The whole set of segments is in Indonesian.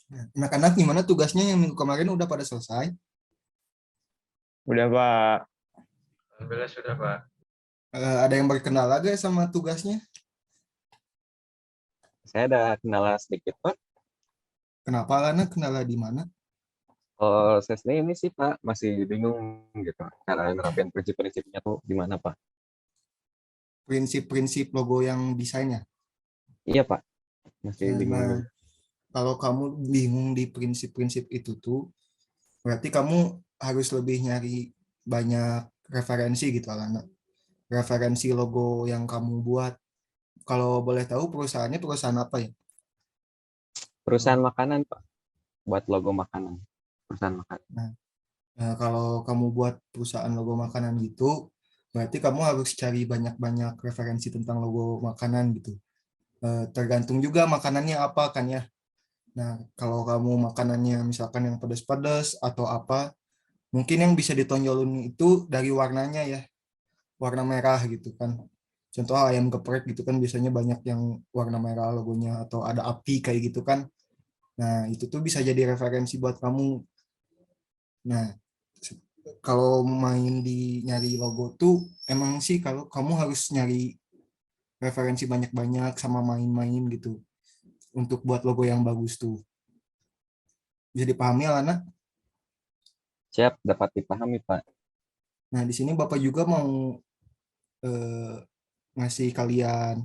Nah, anak-anak gimana tugasnya yang minggu kemarin udah pada selesai? Udah Pak. Alhamdulillah sudah, Pak. Ada yang berkendala gak sama tugasnya? Saya ada kendala sedikit Pak. Kenapa Lana kendala di mana? Kalau saya sendiri ini sih Pak masih bingung gitu cara nerapin prinsip-prinsipnya tuh gimana Pak? Prinsip-prinsip logo yang desainnya. Iya Pak, masih bingung Nah, juga. kalau kamu bingung di prinsip-prinsip itu tuh, berarti kamu harus lebih nyari banyak referensi gitu Lana. Referensi logo yang kamu buat. Kalau boleh tahu perusahaannya perusahaan apa ya? Perusahaan makanan Pak, buat logo makanan. Perusahaan makanan. Nah, kalau kamu buat perusahaan logo makanan gitu, berarti kamu harus cari banyak-banyak referensi tentang logo makanan gitu. Tergantung juga makanannya apa kan ya. Nah, kalau kamu makanannya misalkan yang pedas-pedas atau apa, mungkin yang bisa ditonjolin itu dari warnanya ya, warna merah gitu kan. Contoh ayam geprek gitu kan biasanya banyak yang warna merah logonya atau ada api kayak gitu kan. Nah, itu tuh bisa jadi referensi buat kamu. Nah, kalau main di nyari logo tuh emang sih kalau kamu harus nyari referensi banyak-banyak sama main-main gitu untuk buat logo yang bagus tuh. Bisa dipahami Alana? Siap, dapat dipahami Pak. Nah, di sini Bapak juga mau eh, ngasih kalian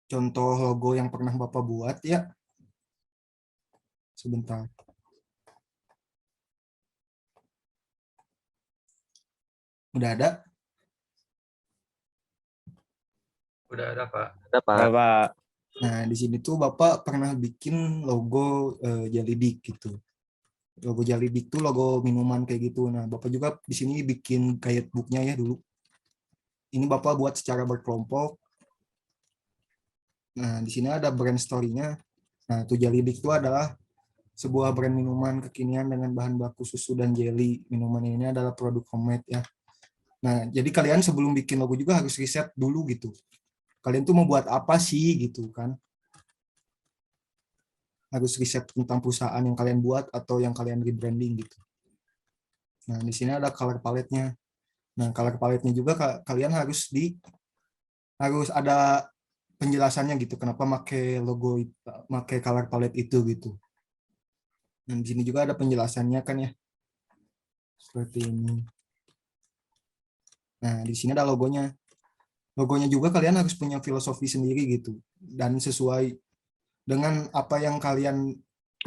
contoh logo yang pernah Bapak buat ya. Sebentar. Udah ada? Udah ada, Pak. Ada Pak. Udah Pak. Nah, di sini tuh Bapak pernah bikin logo Jellybeak gitu. Logo Jellybeak tuh logo minuman kayak gitu. Nah, Bapak juga di sini bikin guidebooknya ya dulu. Ini Bapak buat secara berkelompok. Nah, di sini ada brand story-nya. Nah, tuh Jellybeak itu adalah sebuah brand minuman kekinian dengan bahan baku susu dan jelly. Minuman ini adalah produk homemade ya. Nah, jadi kalian sebelum bikin logo juga harus riset dulu gitu. Kalian tuh mau buat apa sih gitu kan? Harus riset tentang perusahaan yang kalian buat atau yang kalian rebranding gitu. Nah, di sini ada color palette-nya. Nah, color palette-nya juga kalian harus ada penjelasannya gitu. Kenapa make logo, make color palette itu gitu. Dan di sini juga ada penjelasannya kan ya. Seperti ini. Nah, di sini ada logonya. Logonya juga kalian harus punya filosofi sendiri gitu. Dan sesuai dengan apa yang kalian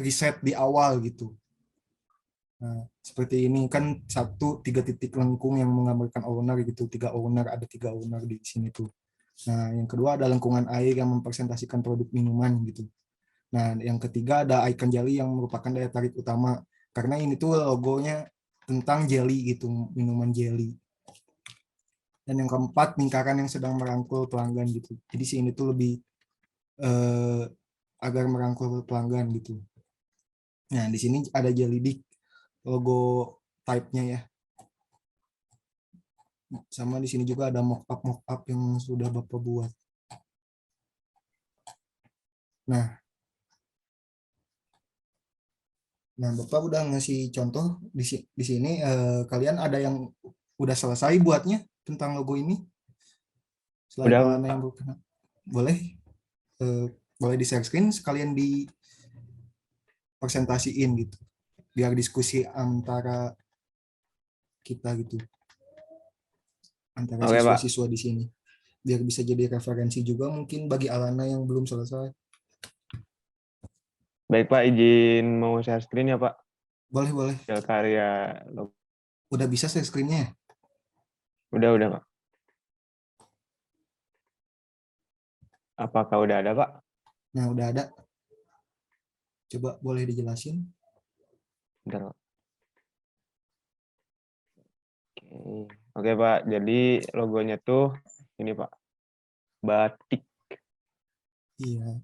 riset di awal gitu. Nah, seperti ini kan tiga titik lengkung yang menggambarkan owner gitu. Ada tiga owner di sini tuh. Nah, yang kedua ada lengkungan air yang mempresentasikan produk minuman gitu. Nah, yang ketiga ada icon jelly yang merupakan daya tarik utama. Karena ini tuh logonya tentang jelly gitu, minuman jelly. Dan yang keempat, lingkaran yang sedang merangkul pelanggan gitu. Jadi sini tuh lebih eh, agar merangkul pelanggan gitu. Nah, di sini ada Jellybeak logo type-nya ya. Sama di sini juga ada mock up yang sudah Bapak buat. Nah, Bapak udah ngasih contoh di sini kalian ada yang udah selesai buatnya tentang logo ini? Selain Udah Alana Pak. yang berkenan. Boleh eh, boleh di share screen sekalian di presentasiin gitu. Biar diskusi antara kita gitu. Antara Oke Pak. siswa-siswa di sini. Biar bisa jadi referensi juga mungkin bagi Alana yang belum selesai. Baik Pak, izin mau share screen ya Pak. Boleh, boleh. Hasil karya logo. Udah bisa share screen-nya ya? Udah Pak. Apakah udah ada Pak? Nah, udah ada. Coba boleh dijelasin? Bentar Pak. Oke Pak, jadi logonya tuh ini Pak, batik. Iya.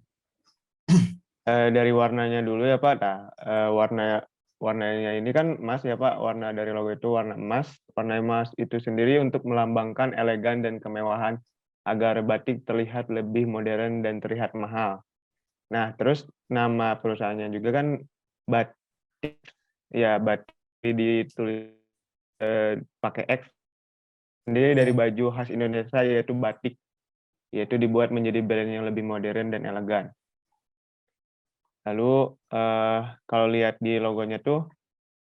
Dari warnanya dulu ya Pak. Nah, warnanya ini kan emas ya Pak. Warna dari logo itu warna emas. Warna emas itu sendiri untuk melambangkan elegan dan kemewahan agar batik terlihat lebih modern dan terlihat mahal. Nah, terus nama perusahaannya juga kan Batik. Ya, Batik ditulis pakai X. Sendiri dari Ya, baju khas Indonesia yaitu batik. Yaitu dibuat menjadi brand yang lebih modern dan elegan. Lalu kalau lihat di logonya tuh,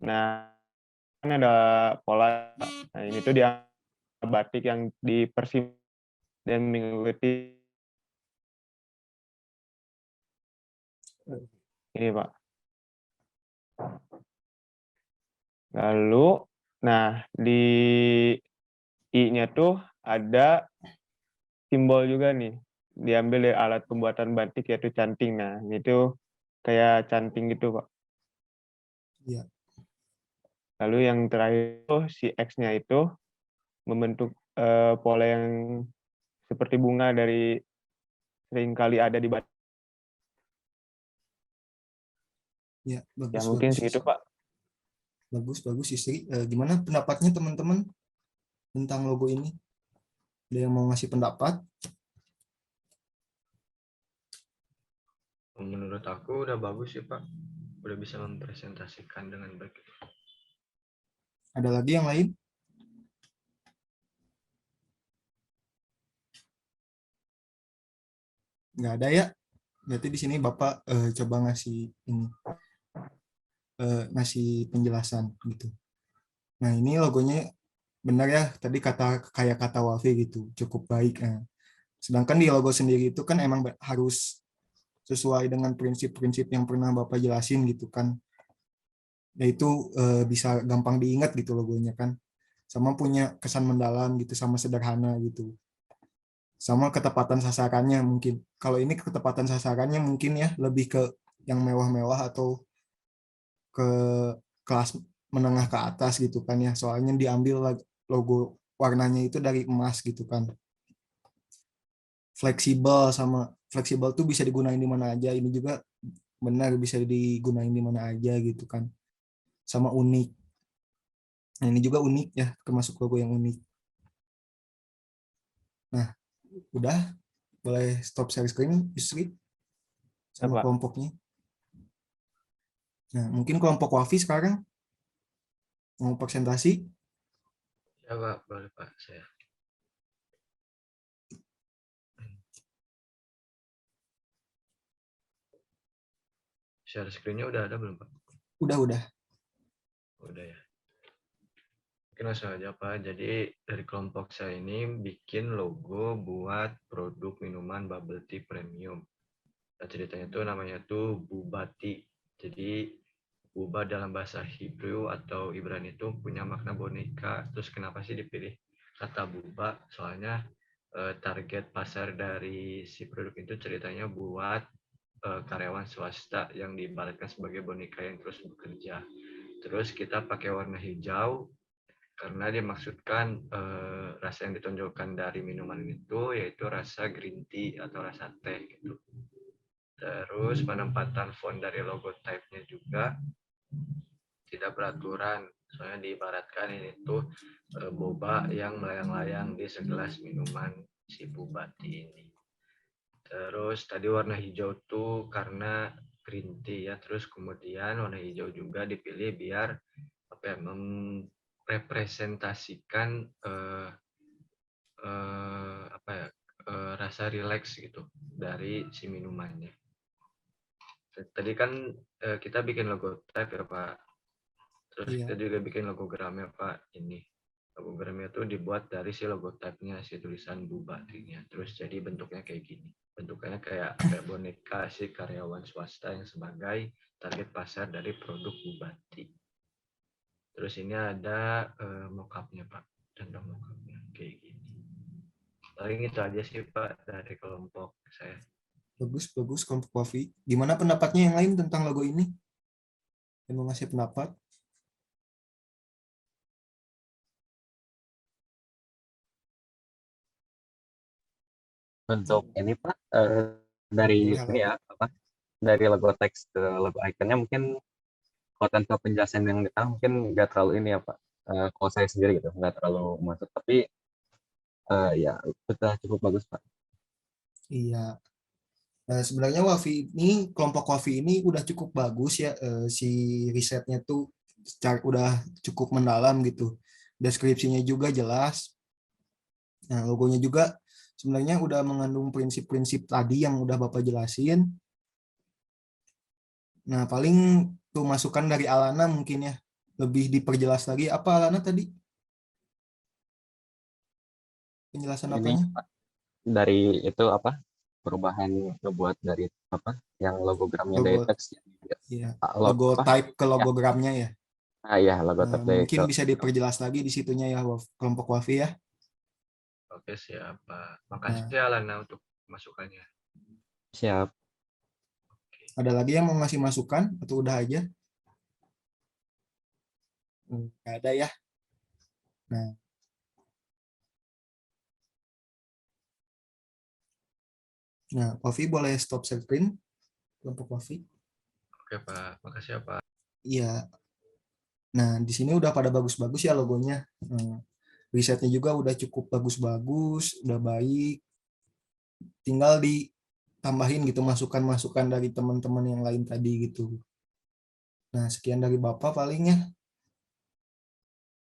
nah kan ada pola. Nah ini tuh dia batik yang dipersim dan mengikuti ini Pak. Lalu, nah di I-nya tuh ada simbol juga nih. Diambil dari alat pembuatan batik yaitu canting. Nah itu kayak canting gitu Pak. iya. Lalu yang terakhir tuh si X-nya itu membentuk pola yang seperti bunga dari seringkali ada di batik. Ya, Ya bagus mungkin bagus segitu Isri. Pak. Bagus Isri. Gimana pendapatnya teman-teman tentang logo ini? Ada yang mau ngasih pendapat? Menurut aku udah bagus sih Pak. Udah bisa mempresentasikan dengan baik. Ada lagi yang lain? Nggak ada ya? Berarti di sini Bapak coba ngasih ini, ngasih penjelasan gitu. Nah, ini logonya benar ya, tadi kayak kata Wafi gitu, cukup baik. Nah, sedangkan di logo sendiri itu kan emang harus sesuai dengan prinsip-prinsip yang pernah Bapak jelasin gitu kan. Yaitu bisa gampang diingat gitu logonya kan. Sama punya kesan mendalam gitu, sama sederhana gitu. Sama ketepatan sasarannya mungkin. Kalau ini ketepatan sasarannya mungkin ya lebih ke yang mewah-mewah atau ke kelas menengah ke atas gitu kan ya. Soalnya diambil logo warnanya itu dari emas gitu kan. Fleksibel tuh bisa digunain di mana aja. Ini juga benar bisa digunain di mana aja gitu kan. Sama unik. Nah, ini juga unik ya, termasuk logo yang unik. Nah, udah boleh stop share screen, Yusri, Ya, sama Pak. kelompoknya. Nah, mungkin kelompok Wafi sekarang mau presentasi. Ya Pak, boleh Pak. Saya. Share screen-nya udah ada belum Pak? Udah. Udah ya. Mungkin langsung aja Pak. Jadi dari kelompok saya ini bikin logo buat produk minuman bubble tea premium. Nah, ceritanya tuh namanya tuh Bubati. Jadi Buba dalam bahasa Hebrew atau Ibrani itu punya makna boneka. Terus kenapa sih dipilih kata Buba? Soalnya target pasar dari si produk itu ceritanya buat karyawan swasta yang diibaratkan sebagai boneka yang terus bekerja. Terus kita pakai warna hijau karena dimaksudkan rasa yang ditonjolkan dari minuman itu yaitu rasa green tea atau rasa teh gitu. Terus penempatan font dari logo type-nya juga tidak beraturan. Soalnya diibaratkan ini tuh boba yang melayang-layang di segelas minuman si Bubati ini. Terus tadi warna hijau tuh karena green tea ya. Terus kemudian warna hijau juga dipilih biar apa ya, merepresentasikan apa ya, rasa rileks gitu dari si minumannya. Tadi kan kita bikin logo type ya Pak. Terus Iya. kita juga bikin logogramnya Pak. Ini logogramnya tuh dibuat dari si logo type-nya, si tulisan Bubatinya. Terus jadi bentuknya kayak gini. Bentuknya kayak boneka si karyawan swasta yang sebagai target pasar dari produk Bubati. Terus ini ada mock-up-nya Pak. Contoh mock-up-nya kayak gini. Paling itu aja sih Pak dari kelompok saya. Bagus kelompok Wafi. Gimana pendapatnya yang lain tentang logo ini? Yang mau ngasih pendapat? Untuk ini Pak, dari Boleh, ini halo. ya apa? Dari logo teks ke logo ikonnya mungkin kalau tanpa penjelasan yang detail mungkin nggak terlalu ini ya Pak. Kalau saya sendiri gitu nggak terlalu masuk, tapi ya sudah cukup bagus Pak. Iya. Sebenarnya kelompok Wafi ini udah cukup bagus ya, si risetnya tuh udah cukup mendalam gitu. Deskripsinya juga jelas. Nah, logonya juga sebenarnya udah mengandung prinsip-prinsip tadi yang udah Bapak jelasin. Nah, paling tuh masukan dari Alana mungkin ya. Lebih diperjelas lagi. Apa Alana tadi? Penjelasan Ini apanya? Pak, dari itu apa? Perubahan ngebuat dari apa? Yang logogramnya dari Logo, teks ya, logo logo apa? type ke Ya, logogramnya ya. ya logo teks dari Mungkin bisa diperjelas lagi di situnya ya, kelompok Wafi ya. Oke, siap, Pak. Nah, Makasih Alana untuk masukannya. siap. ada lagi yang mau ngasih masukan atau udah aja? Nggak ada ya. Nah, Wafi boleh stop screen, kelompok Wafi. Oke, Pak. Makasih ya, Pak. Iya. Nah, di sini udah pada bagus-bagus ya logonya. Risetnya juga udah cukup bagus-bagus, udah baik. Tinggal ditambahin gitu masukan-masukan dari teman-teman yang lain tadi gitu. Nah, sekian dari Bapak paling ya.